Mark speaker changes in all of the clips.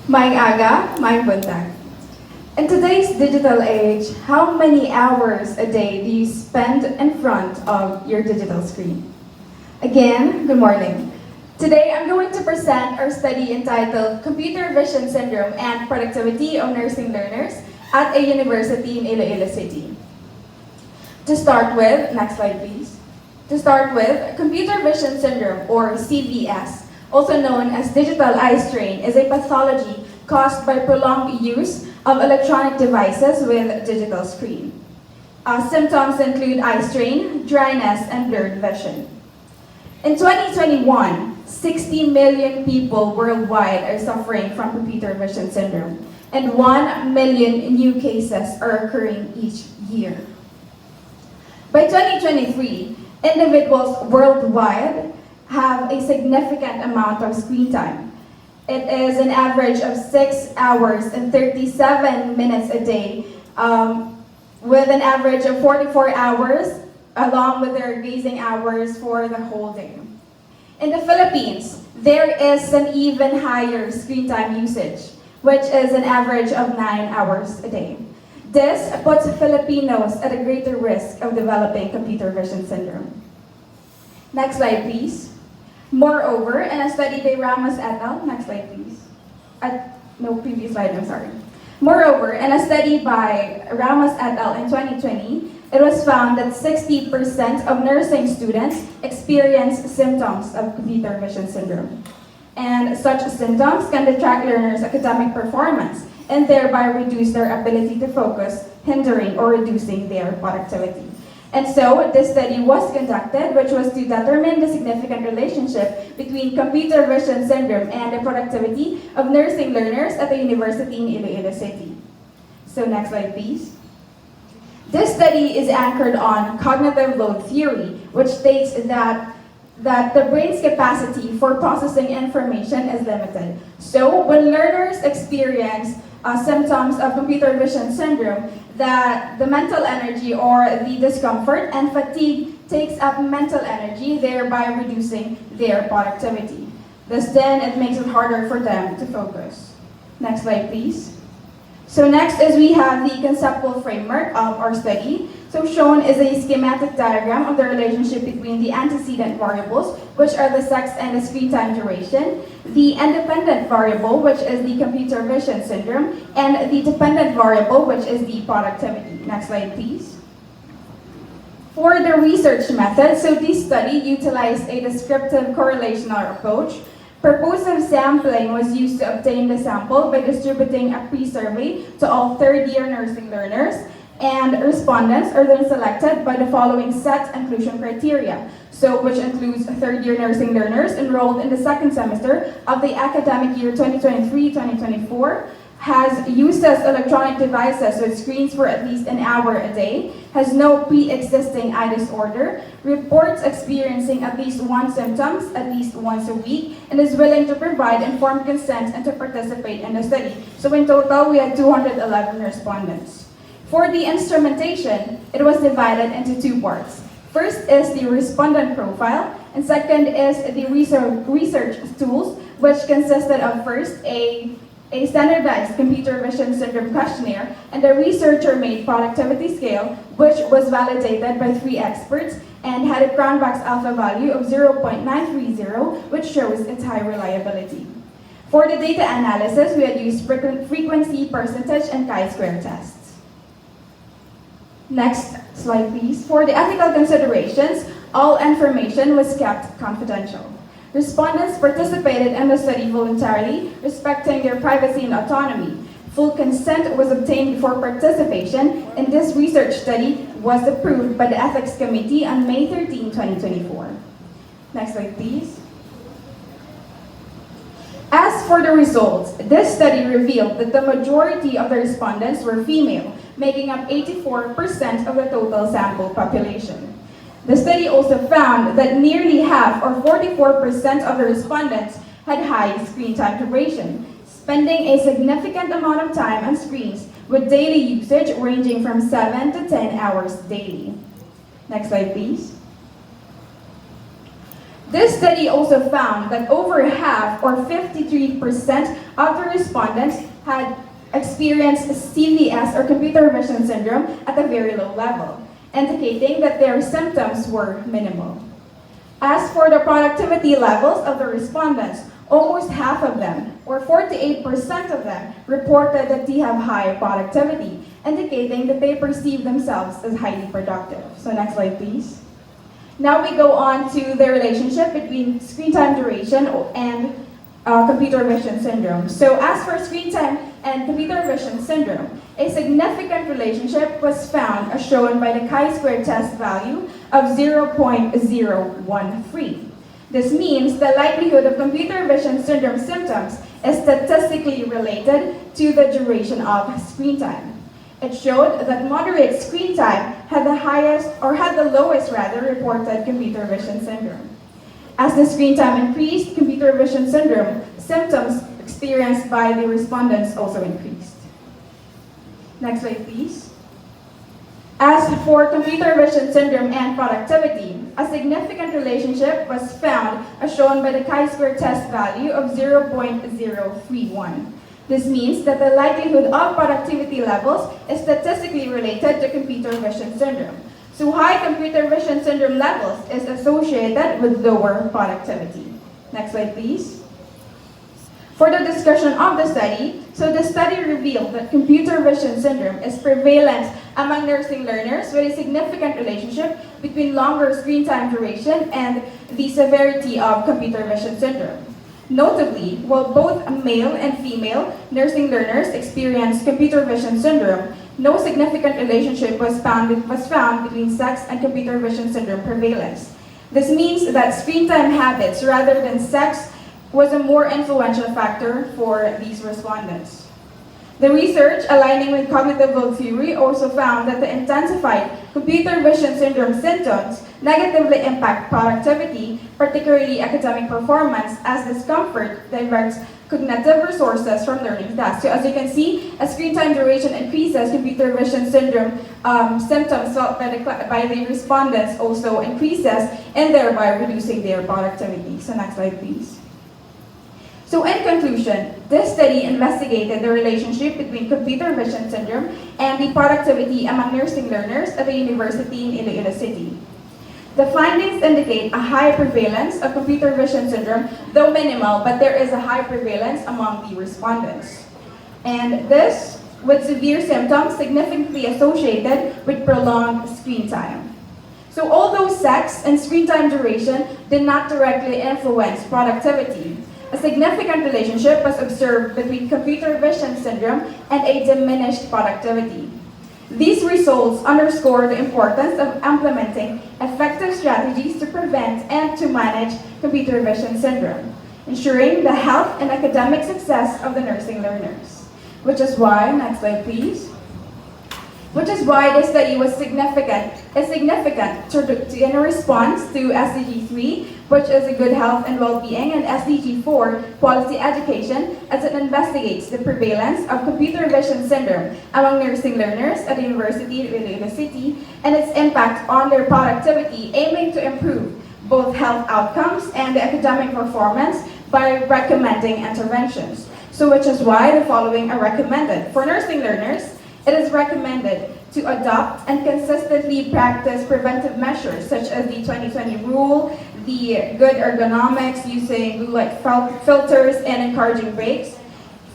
Speaker 1: Maing aga, maing buntag. In today's digital age, how many hours a day do you spend in front of your digital screen? Again, good morning. Today, I'm going to present our study entitled Computer Vision Syndrome and Productivity of Nursing Learners at a University in Iloilo City. To start with, next slide please. To start with, Computer Vision Syndrome, or CVS, also known as digital eye strain, is a pathology caused by prolonged use of electronic devices with digital screen. Symptoms include eye strain, dryness, and blurred vision. In 2021, 60 million people worldwide are suffering from computer vision syndrome, and 1 million new cases are occurring each year. By 2023, individuals worldwide have a significant amount of screen time. It is an average of 6 hours and 37 minutes a day, with an average of 44 hours, along with their gazing hours for the whole day. In the Philippines, there is an even higher screen time usage, which is an average of 9 hours a day. This puts Filipinos at a greater risk of developing computer vision syndrome. Next slide, please. Moreover, in a study by Ramos et al., next slide please. No, previous slide, I'm sorry. Moreover, in a study by Ramos et al. In 2020, it was found that 60% of nursing students experience symptoms of computer vision syndrome. And such symptoms can detract learners' academic performance and thereby reduce their ability to focus, hindering or reducing their productivity. And so, this study was conducted, which was to determine the significant relationship between computer vision syndrome and the productivity of nursing learners at the University in Iloilo City. So, next slide, please. This study is anchored on cognitive load theory, which states that the brain's capacity for processing information is limited. So, when learners experience symptoms of computer vision syndrome, that the mental energy or the discomfort and fatigue takes up mental energy, thereby reducing their productivity. Thus then, it makes it harder for them to focus. Next slide, please. So next is we have the conceptual framework of our study. So shown is a schematic diagram of the relationship between the antecedent variables, which are the sex and the screen time duration, the independent variable, which is the computer vision syndrome, and the dependent variable, which is the productivity. Next slide, please. For the research method, so this study utilized a descriptive correlational approach. Purposive sampling was used to obtain the sample by distributing a pre-survey to all third-year nursing learners, and respondents are then selected by the following set inclusion criteria, so which includes third-year nursing learners enrolled in the second semester of the academic year 2023-2024, has uses electronic devices with screens for at least an hour a day, has no pre-existing eye disorder, reports experiencing at least one symptoms at least once a week, and is willing to provide informed consent and to participate in the study. So in total, we had 211 respondents. For the instrumentation, it was divided into two parts. First is the respondent profile, and second is the research tools, which consisted of first a standardized computer vision syndrome questionnaire and a researcher-made productivity scale, which was validated by 3 experts and had a Cronbach's alpha value of 0.930, which shows its high reliability. For the data analysis, we had used frequency, percentage, and chi-square tests. Next slide, please. For the ethical considerations, all information was kept confidential. Respondents participated in the study voluntarily, respecting their privacy and autonomy. Full consent was obtained before participation, and this research study was approved by the Ethics Committee on May 13, 2024. Next slide, please. As for the results, this study revealed that the majority of the respondents were female, making up 84% of the total sample population. The study also found that nearly half, or 44% of the respondents, had high screen time duration, spending a significant amount of time on screens with daily usage ranging from 7 to 10 hours daily. Next slide, please. This study also found that over half, or 53% of the respondents had experienced CVS or computer vision syndrome at a very low level, indicating that their symptoms were minimal. As for the productivity levels of the respondents, almost half of them, or 48% of them, reported that they have high productivity, indicating that they perceive themselves as highly productive. So next slide, please. Now we go on to the relationship between screen time duration and computer vision syndrome. So as for screen time and computer vision syndrome, a significant relationship was found as shown by the chi-square test value of 0.013. This means the likelihood of computer vision syndrome symptoms is statistically related to the duration of screen time. It showed that moderate screen time had the highest, or had the lowest rather, reported computer vision syndrome. As the screen time increased, computer vision syndrome symptoms experienced by the respondents also increased. Next slide, please. As for computer vision syndrome and productivity, a significant relationship was found as shown by the chi-square test value of 0.031. This means that the likelihood of productivity levels is statistically related to computer vision syndrome. So high computer vision syndrome levels is associated with lower productivity. Next slide, please. For the discussion of the study, so the study revealed that computer vision syndrome is prevalent among nursing learners with a significant relationship between longer screen time duration and the severity of computer vision syndrome. Notably, while both male and female nursing learners experienced computer vision syndrome, no significant relationship was found between sex and computer vision syndrome prevalence. This means that screen time habits rather than sex was a more influential factor for these respondents. The research aligning with cognitive theory also found that the intensified computer vision syndrome symptoms negatively impact productivity, particularly academic performance, as discomfort diverts cognitive resources from learning tasks. So as you can see, as screen time duration increases, computer vision syndrome symptoms felt by the respondents also increases, and thereby reducing their productivity. So next slide, please. So in conclusion, this study investigated the relationship between computer vision syndrome and the productivity among nursing learners at a university in Iloilo City. The findings indicate a high prevalence of computer vision syndrome, though minimal, but there is a high prevalence among the respondents. And this, with severe symptoms significantly associated with prolonged screen time. So although sex and screen time duration did not directly influence productivity, a significant relationship was observed between computer vision syndrome and a diminished productivity. These results underscore the importance of implementing effective strategies to prevent and to manage computer vision syndrome, ensuring the health and academic success of the nursing learners. Which is why, next slide please, which is why this study was significant in response to SDG 3, which is a good health and well-being, and SDG 4, quality education, as it investigates the prevalence of computer vision syndrome among nursing learners at the University of Iloilo City and its impact on their productivity, aiming to improve both health outcomes and the academic performance by recommending interventions. So which is why the following are recommended. For nursing learners, it is recommended to adopt and consistently practice preventive measures such as the 20/20 rule, the good ergonomics, using blue light filters, and encouraging breaks.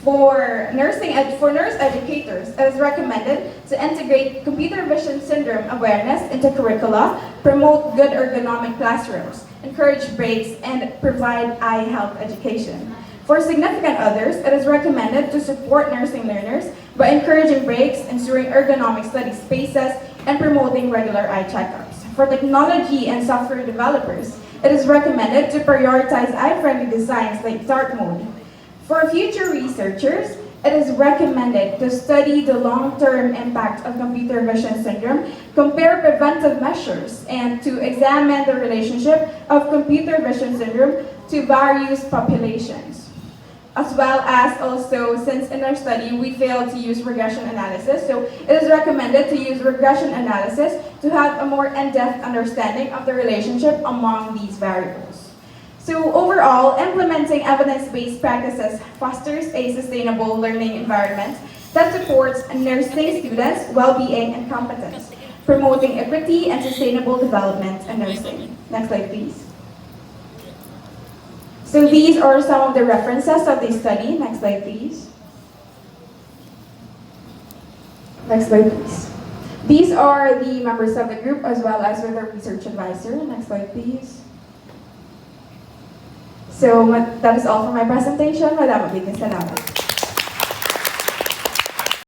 Speaker 1: For nurse educators, it is recommended to integrate computer vision syndrome awareness into curricula, promote good ergonomic classrooms, encourage breaks, and provide eye health education. For significant others, it is recommended to support nursing learners by encouraging breaks, ensuring ergonomic study spaces, and promoting regular eye checkups. For technology and software developers, it is recommended to prioritize eye-friendly designs like dark mode. For future researchers, it is recommended to study the long-term impact of computer vision syndrome, compare preventive measures, and to examine the relationship of computer vision syndrome to various populations. As well as also, since in our study we failed to use regression analysis, so it is recommended to use regression analysis to have a more in-depth understanding of the relationship among these variables. So overall, implementing evidence-based practices fosters a sustainable learning environment that supports nursing students' well-being and competence, promoting equity and sustainable development in nursing. Next slide, please. So these are some of the references of the study. Next slide, please. Next slide, please. These are the members of the group as well as with the research advisor. Next slide, please. So that is all for my presentation. Madam, salamat.